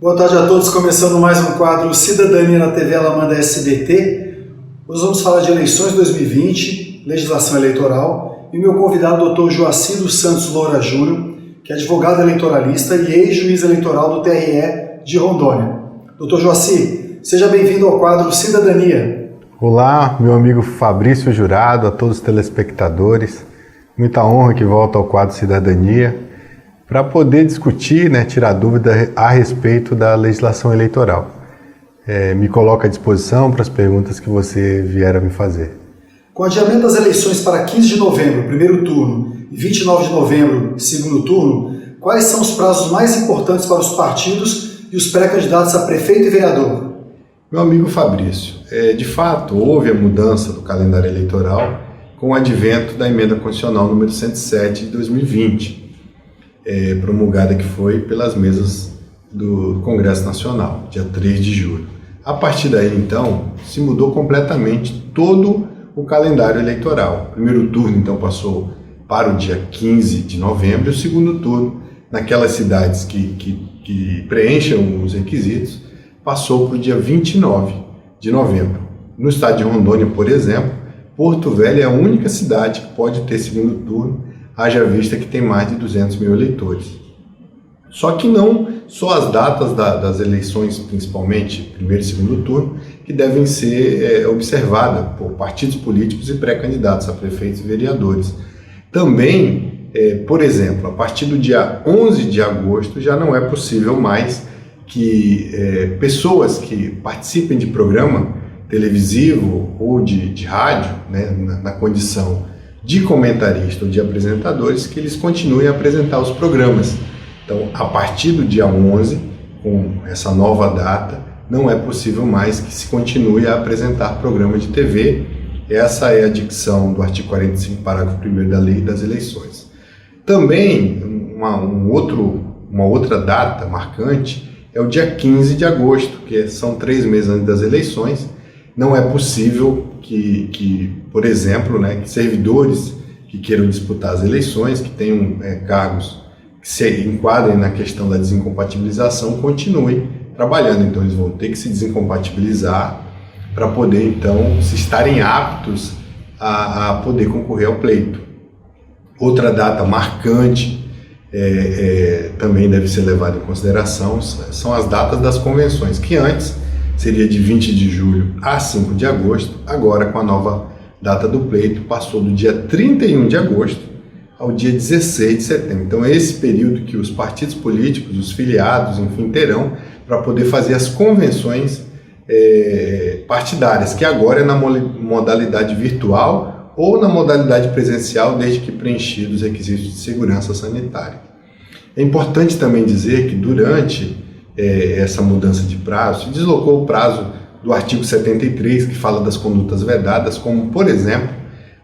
Boa tarde a todos, começando mais um quadro Cidadania na TV Alamanda SBT. Hoje vamos falar de eleições 2020, legislação eleitoral, e meu convidado é o Dr. Joacy dos Santos Loura Júnior, que é advogado eleitoralista e ex-juiz eleitoral do TRE de Rondônia. Dr. Joacy, seja bem-vindo ao quadro Cidadania. Olá, meu amigo Fabrício Jurado, a todos os telespectadores. Muita honra que volta ao quadro Cidadania para poder discutir, tirar dúvida a respeito da legislação eleitoral. Me coloco à disposição para as perguntas que você vier a me fazer. Com o adiamento das eleições para 15 de novembro, primeiro turno, e 29 de novembro, segundo turno, quais são os prazos mais importantes para os partidos e os pré-candidatos a prefeito e vereador? Meu amigo Fabrício, de fato, houve a mudança do calendário eleitoral com o advento da Emenda Constitucional número 107 de 2020, promulgada que foi pelas mesas do Congresso Nacional, dia 3 de julho. A partir daí, então, se mudou completamente todo o calendário eleitoral. O primeiro turno, então, passou para o dia 15 de novembro e o segundo turno, naquelas cidades que preencham os requisitos, passou para o dia 29 de novembro. No estado de Rondônia, por exemplo, Porto Velho é a única cidade que pode ter segundo turno, haja vista que tem mais de 200 mil eleitores. Só que não só as datas das eleições, principalmente primeiro e segundo turno, que devem ser observadas por partidos políticos e pré-candidatos a prefeitos e vereadores. Também, por exemplo, a partir do dia 11 de agosto já não é possível mais que pessoas que participem de programa televisivo ou de rádio, na condição de comentarista ou de apresentadores, que eles continuem a apresentar os programas. Então, a partir do dia 11, com essa nova data, não é possível mais que se continue a apresentar programa de TV. Essa é a dicção do artigo 45, parágrafo 1º da Lei das Eleições. Também, uma outra data marcante é o dia 15 de agosto, que são 3 meses antes das eleições. Não é possível que por exemplo, que servidores que queiram disputar as eleições, que tenham cargos que se enquadrem na questão da desincompatibilização, continuem trabalhando. Então, eles vão ter que se desincompatibilizar para poder, então, se estarem aptos a poder concorrer ao pleito. Outra data marcante também deve ser levada em consideração são as datas das convenções, que antes seria de 20 de julho a 5 de agosto, agora com a nova data do pleito, passou do dia 31 de agosto ao dia 16 de setembro. Então é esse período que os partidos políticos, os filiados, enfim, terão para poder fazer as convenções partidárias, que agora é na modalidade virtual ou na modalidade presencial, desde que preenchidos os requisitos de segurança sanitária. É importante também dizer que durante essa mudança de prazo, se deslocou o prazo do artigo 73, que fala das condutas vedadas, como, por exemplo,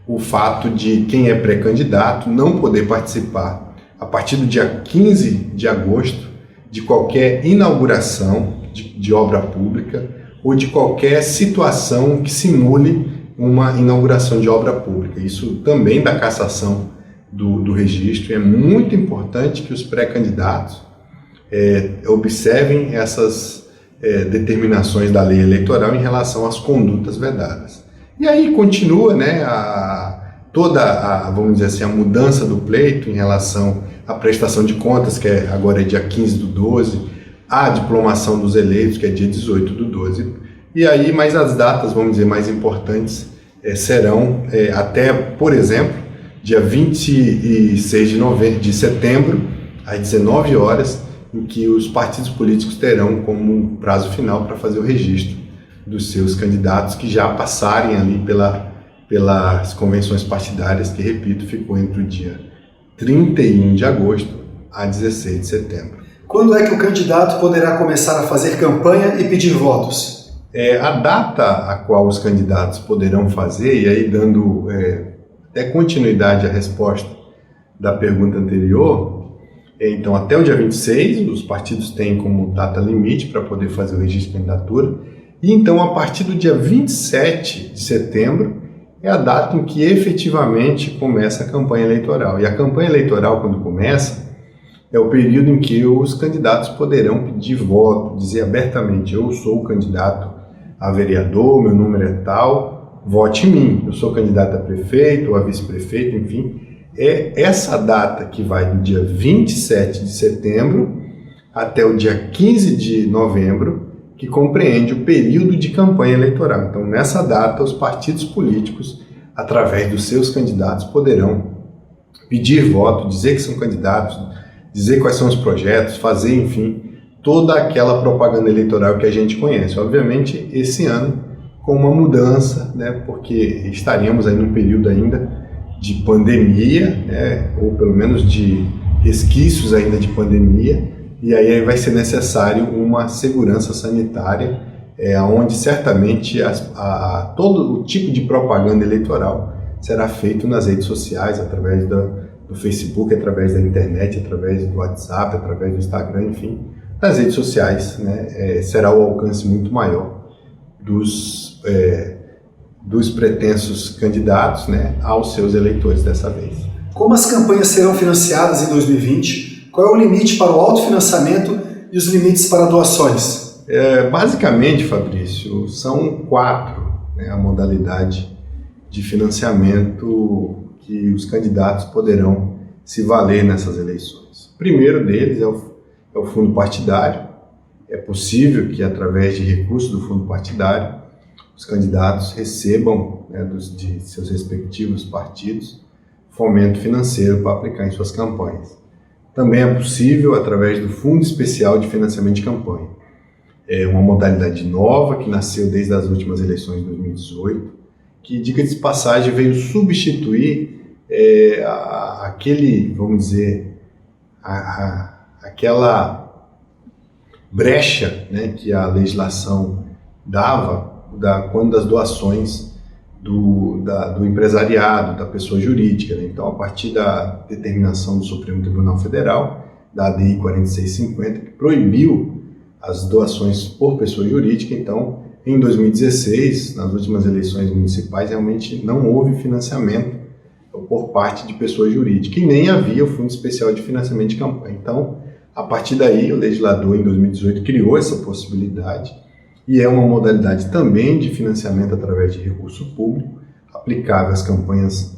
o fato de quem é pré-candidato não poder participar, a partir do dia 15 de agosto, de qualquer inauguração de obra pública ou de qualquer situação que simule uma inauguração de obra pública. Isso também dá cassação do registro. É muito importante que os pré-candidatos observem essas determinações da lei eleitoral em relação às condutas vedadas. E aí continua vamos dizer assim, a mudança do pleito em relação à prestação de contas, que agora é dia 15 do 12, a diplomação dos eleitos, que é dia 18 do 12. E aí, mais as datas, vamos dizer, mais importantes serão até, por exemplo, dia 26 de setembro, às 19 horas, em que os partidos políticos terão como prazo final para fazer o registro dos seus candidatos que já passarem ali pelas convenções partidárias, que, repito, ficou entre o dia 31 de agosto a 16 de setembro. Quando é que o candidato poderá começar a fazer campanha e pedir votos? A data a qual os candidatos poderão fazer, e aí dando até continuidade à resposta da pergunta anterior, então, até o dia 26, os partidos têm como data limite para poder fazer o registro de candidatura. E então, a partir do dia 27 de setembro, é a data em que efetivamente começa a campanha eleitoral. E a campanha eleitoral, quando começa, é o período em que os candidatos poderão pedir voto, dizer abertamente: eu sou o candidato a vereador, meu número é tal, vote em mim. Eu sou candidato a prefeito ou a vice-prefeito, enfim. É essa data que vai do dia 27 de setembro até o dia 15 de novembro, que compreende o período de campanha eleitoral. Então, nessa data, os partidos políticos, através dos seus candidatos, poderão pedir voto, dizer que são candidatos, dizer quais são os projetos, fazer, enfim, toda aquela propaganda eleitoral que a gente conhece. Obviamente, esse ano, com uma mudança, né, porque estaremos aí num período ainda de pandemia, né, ou pelo menos de resquícios ainda de pandemia, e aí vai ser necessário uma segurança sanitária, onde certamente todo o tipo de propaganda eleitoral será feito nas redes sociais, através do Facebook, através da internet, através do WhatsApp, através do Instagram, enfim, nas redes sociais, né, será o alcance muito maior dos pretensos candidatos, né, aos seus eleitores dessa vez. Como as campanhas serão financiadas em 2020? Qual é o limite para o autofinanciamento e os limites para doações? Basicamente, Fabrício, são 4, né, a modalidade de financiamento que os candidatos poderão se valer nessas eleições. O primeiro deles é o fundo partidário. É possível que, através de recursos do fundo partidário, os candidatos recebam, né, de seus respectivos partidos, fomento financeiro para aplicar em suas campanhas. Também é possível através do Fundo Especial de Financiamento de Campanha. É uma modalidade nova que nasceu desde as últimas eleições de 2018, que, diga-se de passagem, veio substituir vamos dizer, aquela brecha, né, que a legislação dava quando as doações do empresariado, da pessoa jurídica, né? Então, a partir da determinação do Supremo Tribunal Federal, da ADI 4650, que proibiu as doações por pessoa jurídica, então, em 2016, nas últimas eleições municipais, realmente não houve financiamento por parte de pessoa jurídica, e nem havia o Fundo Especial de Financiamento de Campanha. Então, a partir daí, o legislador, em 2018, criou essa possibilidade, e é uma modalidade também de financiamento através de recurso público, aplicável às campanhas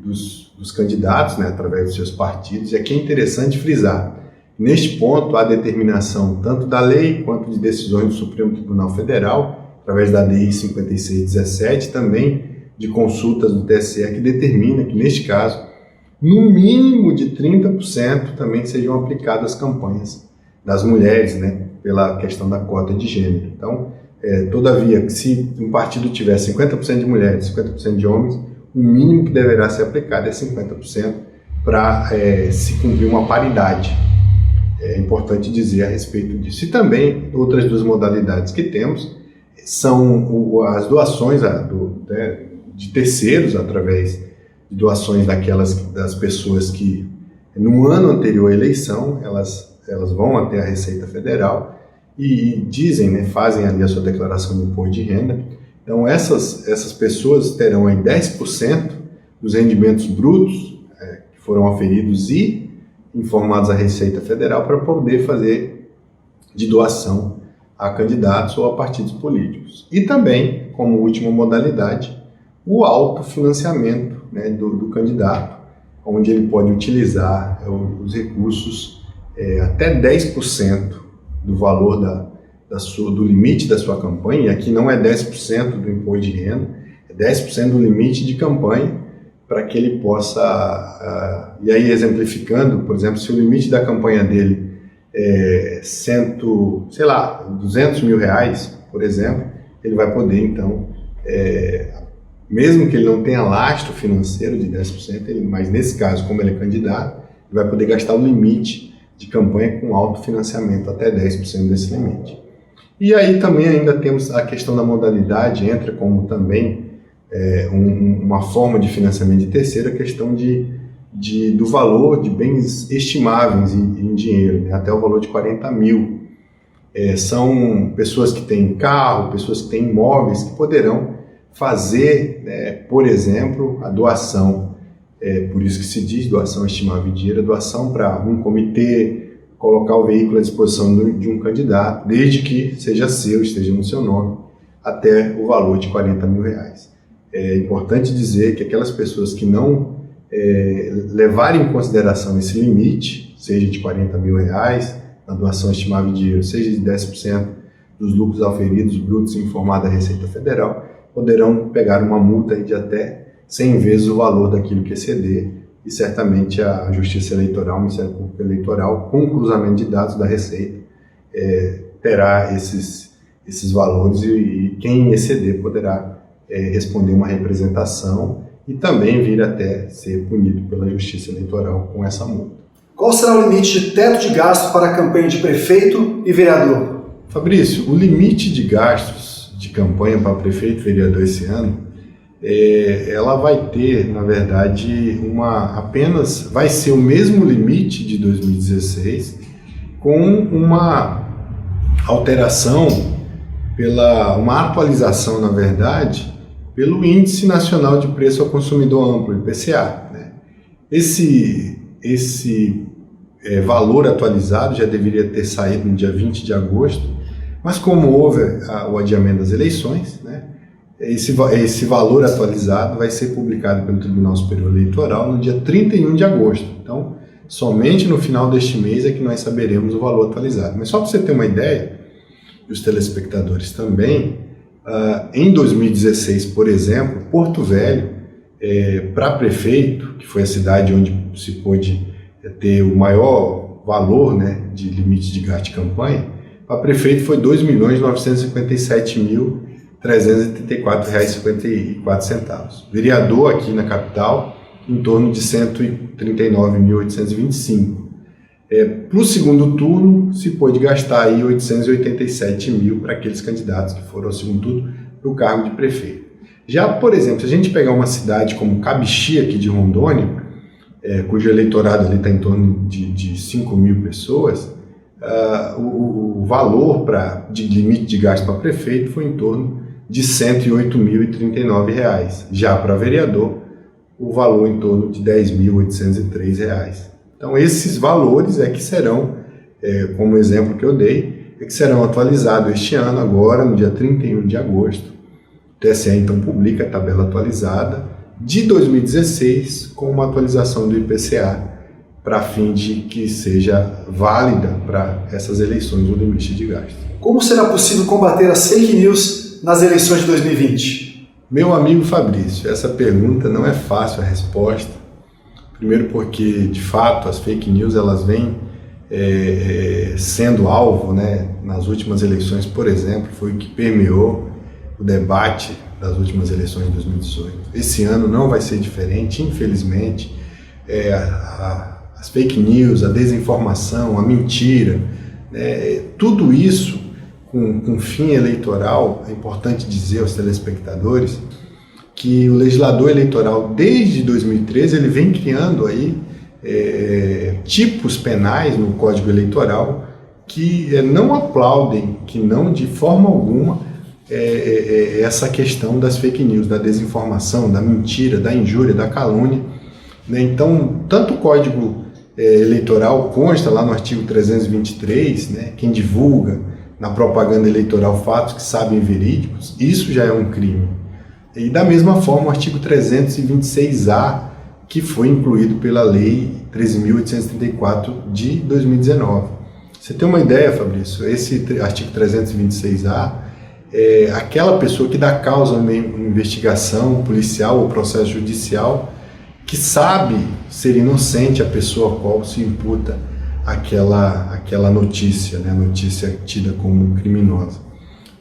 dos candidatos, né, através dos seus partidos. E aqui é interessante frisar, neste ponto, há determinação tanto da lei quanto de decisões do Supremo Tribunal Federal, através da DI 5617, também de consultas do TSE, que determina que, neste caso, no mínimo de 30% também sejam aplicadas as campanhas das mulheres, né, pela questão da cota de gênero. Então, todavia, se um partido tiver 50% de mulheres, 50% de homens, o mínimo que deverá ser aplicado é 50% para se cumprir uma paridade. É importante dizer a respeito disso. E também, outras duas modalidades que temos são as doações de terceiros, através de doações das pessoas que, no ano anterior à eleição, elas vão até a Receita Federal e dizem, né, fazem ali a sua declaração de imposto de renda. Então, essas pessoas terão aí 10% dos rendimentos brutos que foram aferidos e informados à Receita Federal para poder fazer de doação a candidatos ou a partidos políticos. E também, como última modalidade, o autofinanciamento, né, do candidato, onde ele pode utilizar os recursos até 10% do valor do limite da sua campanha. E aqui não é 10% do imposto de renda, é 10% do limite de campanha, para que ele possa, e aí exemplificando, por exemplo, se o limite da campanha dele é 200 mil reais, por exemplo, ele vai poder, então, mesmo que ele não tenha lastro financeiro de 10%, mas nesse caso, como ele é candidato, ele vai poder gastar o limite de campanha com autofinanciamento, até 10% desse limite. E aí também ainda temos a questão da modalidade, entra como também uma forma de financiamento de terceiro, a questão do valor de bens estimáveis em dinheiro, né, até o valor de 40 mil. São pessoas que têm carro, pessoas que têm imóveis, que poderão fazer, por exemplo, a doação por isso que se diz doação estimável de dinheiro, doação para um comitê, colocar o veículo à disposição de um candidato, desde que seja seu, esteja no seu nome, até o valor de R$40 mil. É importante dizer que aquelas pessoas que não levarem em consideração esse limite, seja de R$40 mil na doação estimável de dinheiro, seja de 10% dos lucros auferidos brutos informados à Receita Federal, poderão pegar uma multa de até 100 vezes o valor daquilo que exceder, e certamente a Justiça Eleitoral, o Ministério Público Eleitoral, com o cruzamento de dados da Receita, terá esses valores e quem exceder poderá responder uma representação e também vir até ser punido pela Justiça Eleitoral com essa multa. Qual será o limite de teto de gasto para a campanha de prefeito e vereador? Fabrício, o limite de gastos de campanha para prefeito e vereador esse ano, ela vai ter, na verdade, vai ser o mesmo limite de 2016, com uma alteração, uma atualização, na verdade, pelo Índice Nacional de Preço ao Consumidor Amplo, IPCA, né? Esse valor atualizado já deveria ter saído no dia 20 de agosto, mas como houve o adiamento das eleições, né, esse valor atualizado vai ser publicado pelo Tribunal Superior Eleitoral no dia 31 de agosto. Então, somente no final deste mês é que nós saberemos o valor atualizado. Mas só para você ter uma ideia, e os telespectadores também, em 2016, por exemplo, Porto Velho, para prefeito, que foi a cidade onde se pôde ter o maior valor, né, de limite de gasto de campanha, para prefeito foi R$ 2.957.384,54. Vereador aqui na capital, em torno de 139.825. Para o segundo turno, se pôde gastar aí 887 mil para aqueles candidatos que foram ao segundo turno para o cargo de prefeito. Já, por exemplo, se a gente pegar uma cidade como Cabixi, aqui de Rondônia, cujo eleitorado ali está em torno de 5 mil pessoas, o valor de limite de gasto para prefeito foi em torno de R$ 108.039. Já para vereador, o valor em torno de R$ 10.803. Então, esses valores que serão, como exemplo que eu dei, que serão atualizados este ano, agora, no dia 31 de agosto. O TSE, então, publica a tabela atualizada de 2016 com uma atualização do IPCA para fim de que seja válida para essas eleições o limite de gasto. Como será possível combater as fake news nas eleições de 2020? Meu amigo Fabrício, essa pergunta não é fácil a resposta. Primeiro porque, de fato, as fake news elas vêm sendo alvo, né, nas últimas eleições, por exemplo, foi o que permeou o debate das últimas eleições de 2018. Esse ano não vai ser diferente, infelizmente. As fake news, a desinformação, a mentira, tudo isso com fim eleitoral. É importante dizer aos telespectadores que o legislador eleitoral, desde 2013, ele vem criando aí tipos penais no Código Eleitoral que não aplaudem, que não de forma alguma essa questão das fake news, da desinformação, da mentira, da injúria, da calúnia, né? Então, tanto o Código Eleitoral consta lá no artigo 323, né, quem divulga na propaganda eleitoral fatos que sabem verídicos, isso já é um crime. E da mesma forma o artigo 326A, que foi incluído pela Lei 13.834 de 2019. Você tem uma ideia, Fabrício? Esse artigo 326A é aquela pessoa que dá causa a uma investigação policial ou processo judicial que sabe ser inocente a pessoa a qual se imputa aquela notícia, né? A notícia tida como criminosa.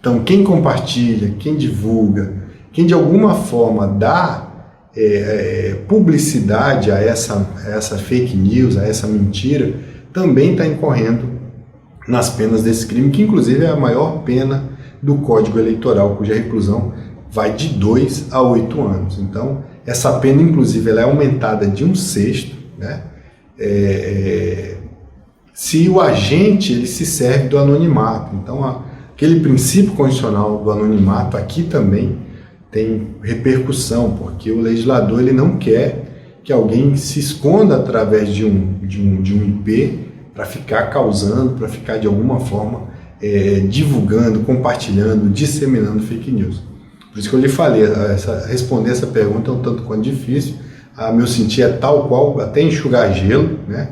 Então, quem compartilha, quem divulga, quem de alguma forma dá publicidade a essa fake news, a essa mentira, também está incorrendo nas penas desse crime, que inclusive é a maior pena do Código Eleitoral, cuja reclusão vai de 2 a 8 anos. Então, essa pena, inclusive, ela é aumentada de 1/6, né? Se o agente ele se serve do anonimato. Então, aquele princípio constitucional do anonimato aqui também tem repercussão, porque o legislador ele não quer que alguém se esconda através de um IP para ficar causando, para ficar de alguma forma divulgando, compartilhando, disseminando fake news. Por isso que eu lhe falei, responder essa pergunta é um tanto quanto difícil. Meu sentir é tal qual, até enxugar gelo, né?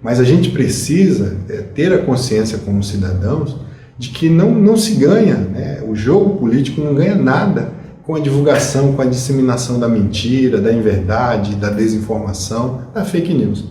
Mas a gente precisa ter a consciência como cidadãos de que não se ganha, né? O jogo político não ganha nada com a divulgação, com a disseminação da mentira, da inverdade, da desinformação, da fake news.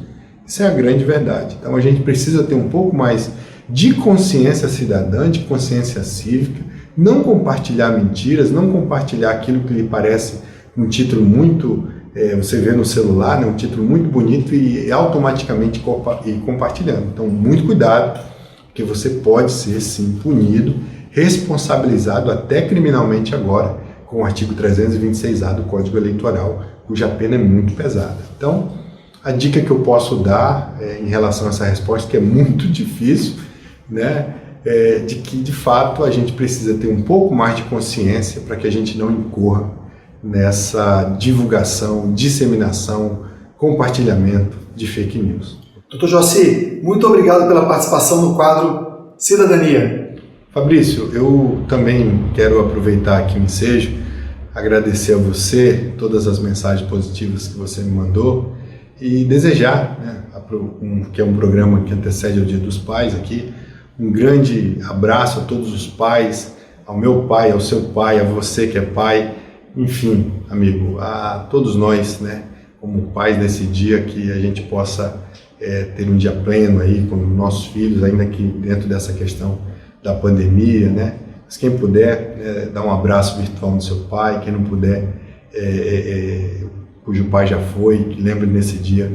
Isso é a grande verdade. Então a gente precisa ter um pouco mais de consciência cidadã, de consciência cívica, não compartilhar mentiras, não compartilhar aquilo que lhe parece um título muito, você vê no celular, né, um título muito bonito e automaticamente compartilhando. Então muito cuidado, porque você pode ser sim punido, responsabilizado até criminalmente agora, com o artigo 326A do Código Eleitoral, cuja pena é muito pesada. Então, a dica que eu posso dar em relação a essa resposta, que é muito difícil, né, de que, de fato, a gente precisa ter um pouco mais de consciência para que a gente não incorra nessa divulgação, disseminação, compartilhamento de fake news. Dr. Joaci, muito obrigado pela participação no quadro Cidadania. Fabrício, eu também quero aproveitar aqui o ensejo, agradecer a você todas as mensagens positivas que você me mandou e desejar, né, que é um programa que antecede ao Dia dos Pais aqui, um grande abraço a todos os pais, ao meu pai, ao seu pai, a você que é pai, enfim, amigo, a todos nós, né, como pais nesse dia, que a gente possa ter um dia pleno aí com nossos filhos, ainda que dentro dessa questão da pandemia, né? Mas quem puder, dar um abraço virtual no seu pai, quem não puder, cujo pai já foi, que lembre nesse dia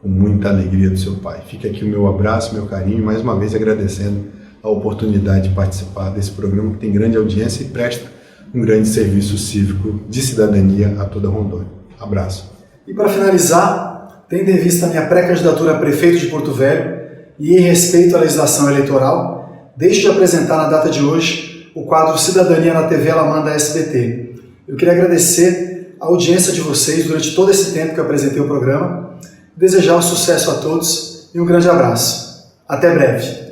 com muita alegria do seu pai. Fica aqui o meu abraço, meu carinho, mais uma vez agradecendo a oportunidade de participar desse programa que tem grande audiência e presta um grande serviço cívico de cidadania a toda Rondônia. Abraço. E para finalizar, tendo em vista a minha pré-candidatura a prefeito de Porto Velho e em respeito à legislação eleitoral, deixo de apresentar na data de hoje o quadro Cidadania na TV Alamanda SBT. Eu queria agradecer a audiência de vocês durante todo esse tempo que eu apresentei o programa, desejar um sucesso a todos e um grande abraço. Até breve.